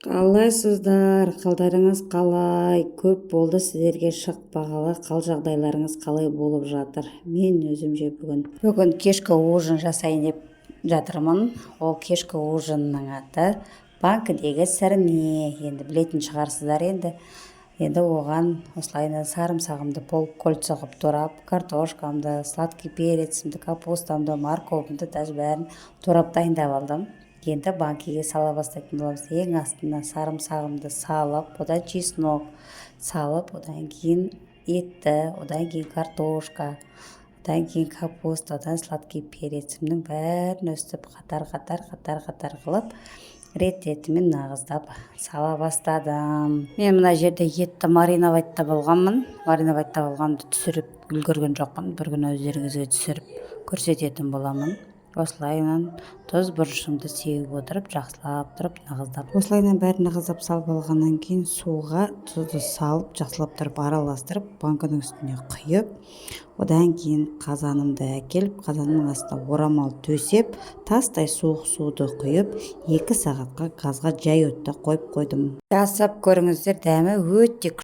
Қалайсыздар, қалдарыңыз қалай? Көп болды сіздерге шықпағалы, қал жағдайларыңыз қалай болып жатыр? Мен өзімше бүгін кешкі ужин жасайын деп жатырмын. Ол кешкі ужинның аты банкідегі сірне. Енді білетін шығарсыздар енді. Енді оған осылайына сарымсағымды полып кольца қылып турап, картошкамды, сладкий перецімді, капустамды, морковымды даже бәрін турап дайындап алдым. Енді банкіге сала бастайтын боламыз. Ең астына сарымсағымды салып, одан чеснок салып, одан кейін етті, одан кейін картошка, одан кейін капуста, одан сладкий перецімнің бәрін өстіп қатар қылып рет-ретімен нағыздап сала бастадым. Мен мына жерде етті мариноватта болғанмын. Мариноватта болғанды түсіріп үлгерген жоқпын. Bir күн өздеріңізге түсіріп көрсететін боламын. Осылайынан тұз бұрышымды сеуіп отырып, жақсылап тұрып нағыздап. Осылайынан бәрін нағыздап салып алғаннан кейін суға тұзды салып, жақсылап тұрып араластырып, банканың үстіне құйып, одан кейін қазанымды әкеліп, қазанның астына орамал төсеп, тастай суық суды құйып, 2 сағатқа газға жай отта қойып қойдым. Жасап көріңіздер, дәмі өте